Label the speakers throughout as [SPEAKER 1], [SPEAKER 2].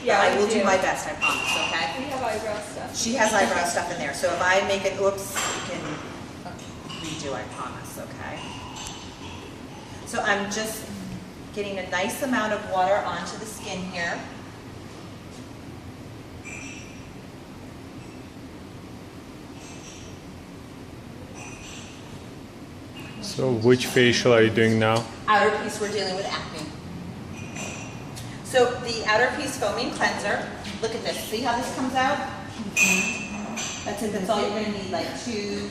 [SPEAKER 1] Yeah,
[SPEAKER 2] I will do my best, I promise, okay?
[SPEAKER 1] We have eyebrow stuff.
[SPEAKER 2] She has eyebrow stuff in there, so if I make it, oops, you can redo, I promise, okay? So I'm just getting a nice amount of water onto the skin here.
[SPEAKER 3] So which facial are you doing now?
[SPEAKER 2] Outer piece, we're dealing with acne. So the outer piece foaming cleanser, look at this, see how this comes out? That's it, that's all you're gonna need, like 2.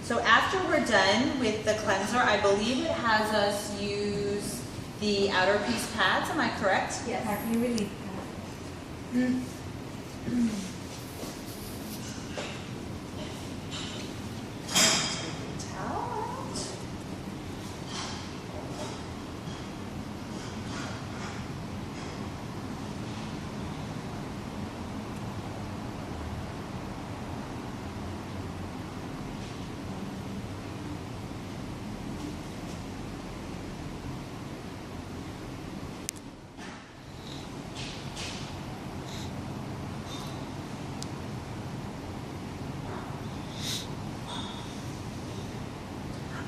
[SPEAKER 2] So after we're done with the cleanser, I believe it has us use the outer piece pads, am I correct?
[SPEAKER 1] Yes.
[SPEAKER 4] Acne relief pad.
[SPEAKER 2] Towel out.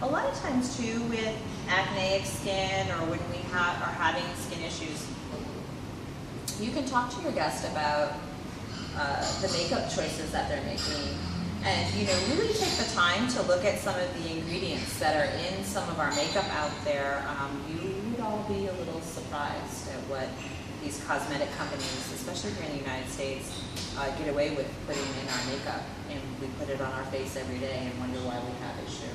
[SPEAKER 2] A lot of times too with acneic skin or when we are having skin issues, you can talk to your guest about the makeup choices that they're making. And really take the time to look at some of the ingredients that are in some of our makeup out there. You would all be a little surprised at what these cosmetic companies, especially here in the United States, get away with putting in our makeup. And we put it on our face every day and wonder why we have issue.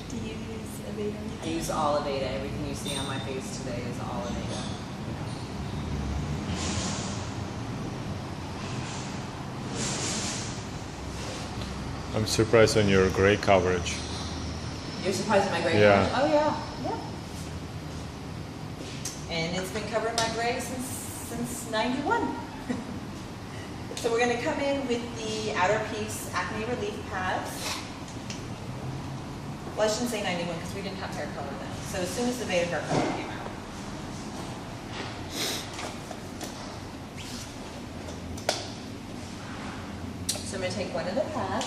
[SPEAKER 1] Do you use Aveda?
[SPEAKER 2] I use all Aveda. Everything you see on my face today is all Aveda.
[SPEAKER 3] I'm surprised on your gray coverage.
[SPEAKER 2] You're surprised at my gray
[SPEAKER 3] Yeah.
[SPEAKER 2] coverage? Oh yeah. And it's been covering my gray since 91. So we're going to come in with the outer piece acne relief pads. Well, I shouldn't say 91 because we didn't have hair color then. So as soon as the Aveda hair color came out. So I'm going to take one of the pads.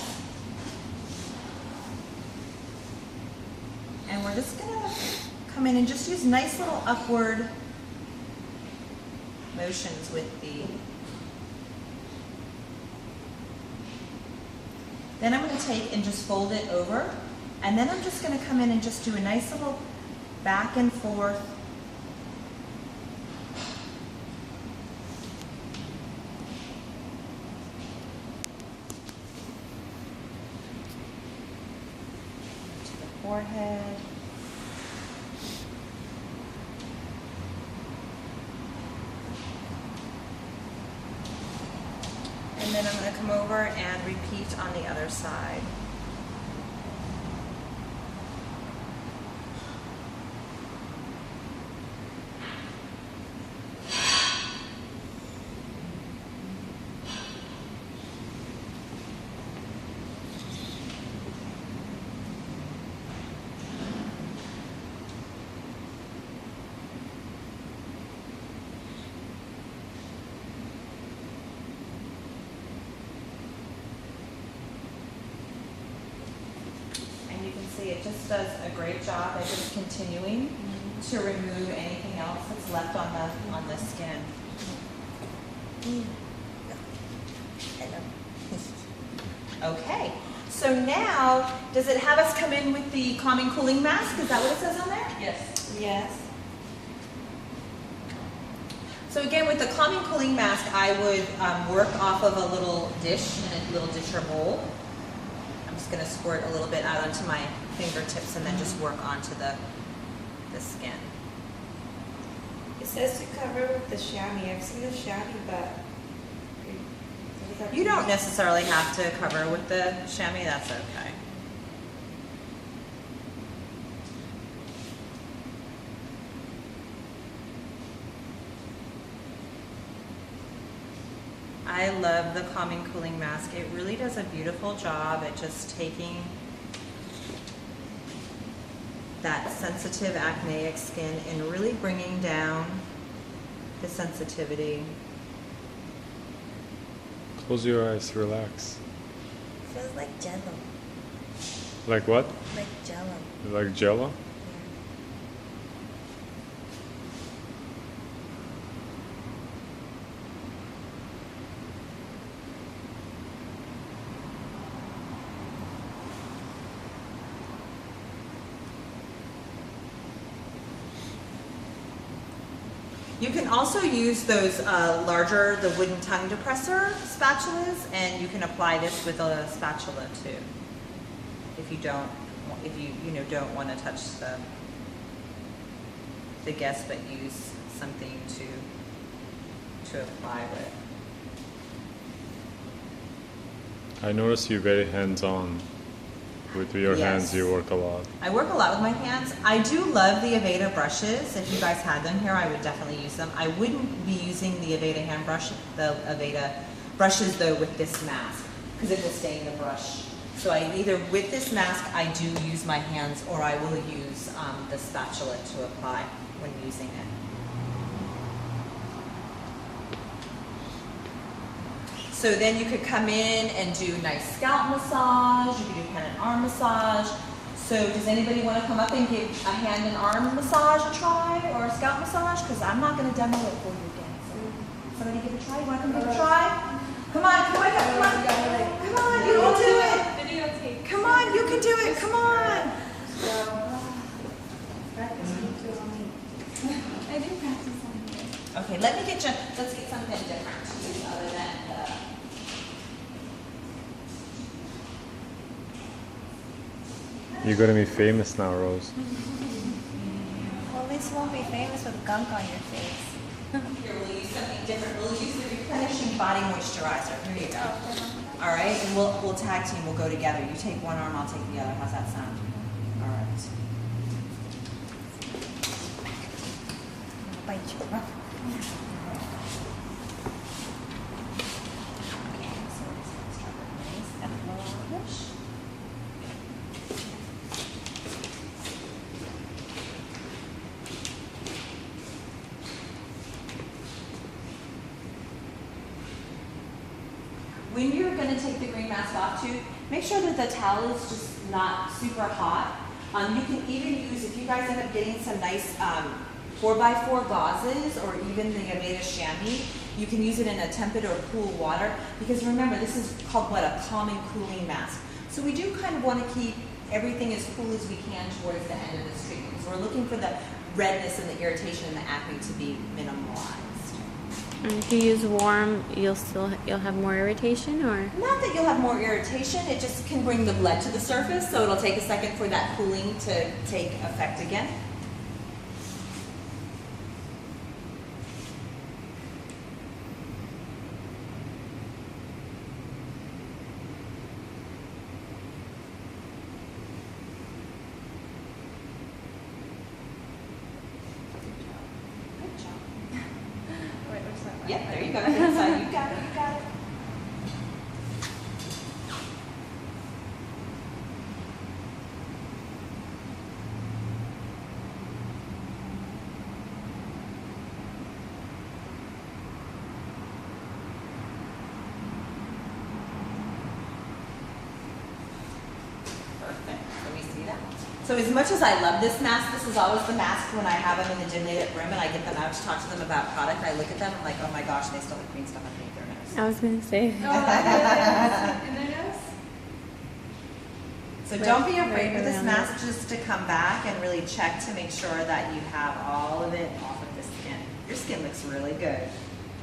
[SPEAKER 2] And we're just going to come in and just use nice little upward motions with the. Then I'm going to take and just fold it over. And then I'm just going to come in and just do a nice little back and forth. To the forehead. And then I'm going to come over and repeat on the other side. It just does a great job at just continuing to remove anything else that's left on the skin. Okay, so now, does it have us come in with the calming cooling mask? Is that what it says on there?
[SPEAKER 1] Yes.
[SPEAKER 2] Yes. So again, with the calming cooling mask, I would work off of a little dish, in a little dish or bowl. I'm just going to squirt a little bit out onto my fingertips and then just work onto the skin.
[SPEAKER 4] says to cover with the chamois. I've seen the chamois, but
[SPEAKER 2] You don't necessarily have to cover with the chamois, that's okay. I love the Calming Cooling Mask. It really does a beautiful job at just taking that sensitive acneic skin and really bringing down the sensitivity.
[SPEAKER 3] Close your eyes, relax.
[SPEAKER 4] feels like jello.
[SPEAKER 3] Like what?
[SPEAKER 4] Like jello.
[SPEAKER 3] Like jello?
[SPEAKER 2] You can also use those larger, the wooden tongue depressor spatulas, and you can apply this with a spatula too. If you don't, if you don't want to touch the guest, but use something to apply with.
[SPEAKER 3] I notice you're very hands-on. With your hands, you work a lot.
[SPEAKER 2] I work a lot with my hands. I do love the Aveda brushes. If you guys had them here, I would definitely use them. I wouldn't be using the Aveda hand brush, the Aveda brushes though with this mask, because it will stain the brush. So I either, with this mask, I do use my hands, or I will use the spatula to apply when using it. So then you could come in and do nice scalp massage, you could do hand and arm massage. So does anybody want to come up and give a hand and arm massage a try, or a scalp massage? Because I'm not going to demo it for you again. So somebody give it a try? You want to come give it a try? Come on, come on, come on. Come on, you can do it.
[SPEAKER 1] Videotape.
[SPEAKER 2] Come on, you can do it. Come on.
[SPEAKER 1] I didn't practice on you.
[SPEAKER 2] Okay, let's get something different other than
[SPEAKER 3] You're gonna be famous now, Rose.
[SPEAKER 4] Well, at least you won't be famous with gunk on your face.
[SPEAKER 2] Here, we'll use something different. We'll use the replenishing body moisturizer. Here you go. All right, and we'll tag team. We'll go together. You take one arm, I'll take the other. How's that sound? All right.
[SPEAKER 4] I'll bite you.
[SPEAKER 2] Okay, so let's start with nice and polish. When you're going to take the green mask off too, make sure that the towel is just not super hot. You can even use, if you guys end up getting some nice 4x4 gauzes or even the Aveda chamois, you can use it in a tepid or cool water, because remember, this is called what, a calming cooling mask. So we do kind of want to keep everything as cool as we can towards the end of this treatment. So we're looking for the redness and the irritation and the acne to be minimalized.
[SPEAKER 5] And if you use warm, you'll have more irritation, or?
[SPEAKER 2] Not that you'll have more irritation, it just can bring the blood to the surface, so it'll take a second for that cooling to take effect again. Good job.
[SPEAKER 1] Wait, what's that?
[SPEAKER 2] Yep, there you go. Inside. You got it, you got it. Perfect. Let me see that. So as much as I love this mask, this is always the mask when I have them in the dimly-lit room and I get them out to talk to them about product. I look at them, I'm like, oh my gosh, they still have green stuff underneath their nose.
[SPEAKER 5] I was gonna say.
[SPEAKER 1] Oh, really? In their nose?
[SPEAKER 2] So don't be afraid
[SPEAKER 5] right
[SPEAKER 2] for this
[SPEAKER 5] around
[SPEAKER 2] mask just to come back and really check to make sure that you have all of it off of the skin. Your skin looks really good.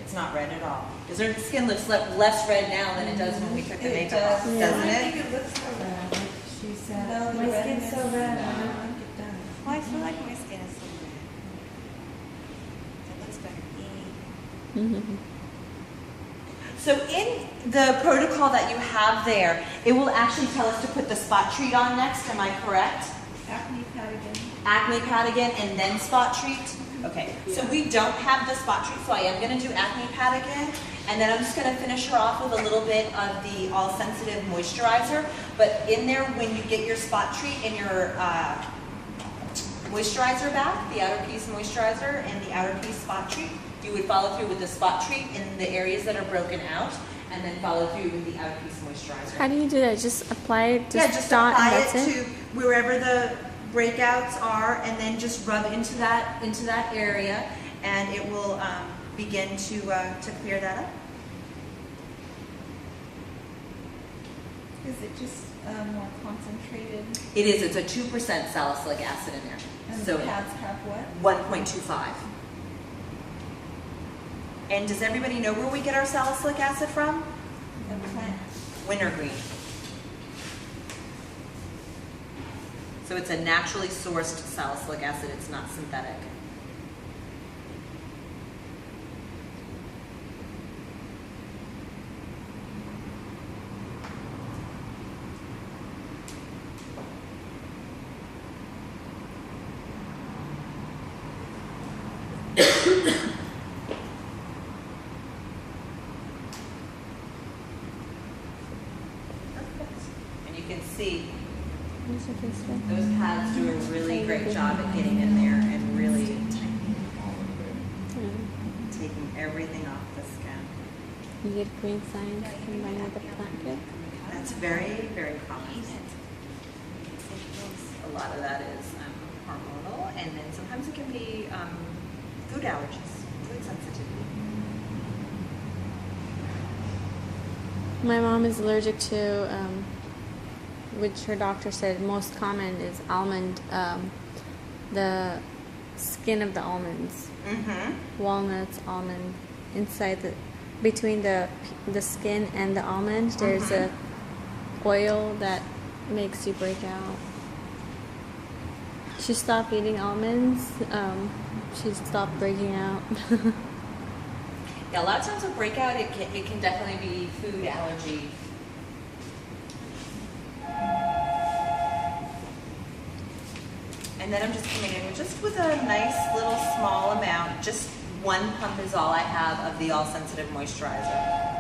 [SPEAKER 2] It's not red at all. Because your skin looks less red now than it does when we took the makeup off, doesn't
[SPEAKER 4] I
[SPEAKER 2] it?
[SPEAKER 4] think it looks so red. Like she said,
[SPEAKER 1] No, the
[SPEAKER 4] my skin's
[SPEAKER 1] redness.
[SPEAKER 4] so red. I don't think it does.
[SPEAKER 6] Well, I feel like my skin is so red.
[SPEAKER 2] So in the protocol that you have there, it will actually tell us to put the spot treat on next, am I correct?
[SPEAKER 1] Acne pad again.
[SPEAKER 2] Acne pad again and then spot treat? Okay, so we don't have the spot treat, so I am gonna do acne pad again. And then I'm just gonna finish her off with a little bit of the all sensitive moisturizer. But in there, when you get your spot treat and your moisturizer back, the outer piece moisturizer and the outer piece spot treat, you would follow through with the spot treat in the areas that are broken out, and then follow through with the outer piece moisturizer.
[SPEAKER 5] How do you do that? Just apply it,
[SPEAKER 2] Just
[SPEAKER 5] dot,
[SPEAKER 2] apply
[SPEAKER 5] and that's
[SPEAKER 2] it
[SPEAKER 5] it?
[SPEAKER 2] to wherever the breakouts are, and then just rub into that area, and it will begin to clear that up.
[SPEAKER 1] Is it just more concentrated?
[SPEAKER 2] It is. It's a 2% salicylic acid in there.
[SPEAKER 1] And
[SPEAKER 2] So
[SPEAKER 1] the pads have what?
[SPEAKER 2] 1.25. And does everybody know where we get our salicylic acid from?
[SPEAKER 1] The plant.
[SPEAKER 2] Wintergreen. So it's a naturally sourced salicylic acid. It's not synthetic. And you can see
[SPEAKER 5] Is it this way?
[SPEAKER 2] those pads do a really great job at getting in there and really taking everything off the skin.
[SPEAKER 5] You get green signs combined with the blanket.
[SPEAKER 2] That's very, very common. A lot of that is hormonal, and then sometimes it can be food allergies, food sensitivity.
[SPEAKER 5] My mom is allergic to, which her doctor said most common is almond, the skin of the almonds,
[SPEAKER 2] Mm-hmm.
[SPEAKER 5] walnuts, almond, inside between the skin and the almond, there's a oil that makes you break out. She stopped eating almonds. She stopped breaking out.
[SPEAKER 2] Yeah, a lot of times with breakout, it can definitely be food allergy. And then I'm just coming in just with a nice little small amount, just 1 pump is all I have of the all sensitive moisturizer.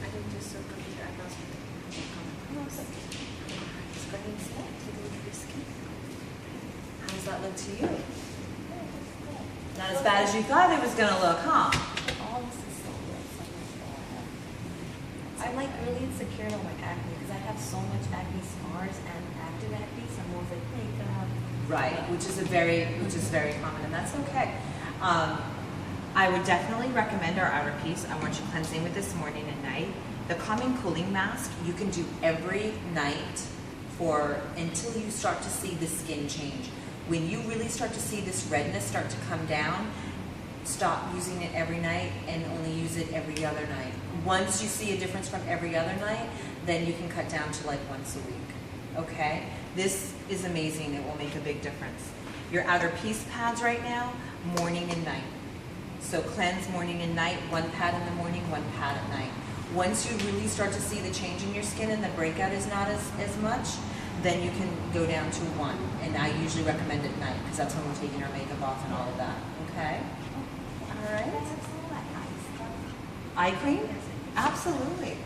[SPEAKER 2] I didn't just soak up your eyebrows with just go ahead and set. Take a look at your skin. How does that look to you? Not as bad as you thought it was going to look, huh?
[SPEAKER 4] All this is so good. So much going on. I'm like really insecure on my acne because I have so much acne scars and active acne. So I'm always like, hey, can I have?
[SPEAKER 2] Right, which is very common, and that's okay. I would definitely recommend our outer piece. I want you cleansing with this morning and night. The calming cooling mask you can do every night until you start to see the skin change. When you really start to see this redness start to come down, stop using it every night and only use it every other night. Once you see a difference from every other night, then you can cut down to like once a week. Okay? This is amazing. It will make a big difference. Your outer piece pads right now, morning and night. So cleanse morning and night, 1 pad in the morning, 1 pad at night. Once you really start to see the change in your skin and the breakout is not as much, then you can go down to 1. And I usually recommend at night because that's when we're taking our makeup off and all of that. Okay? All right. Eye cream? Absolutely.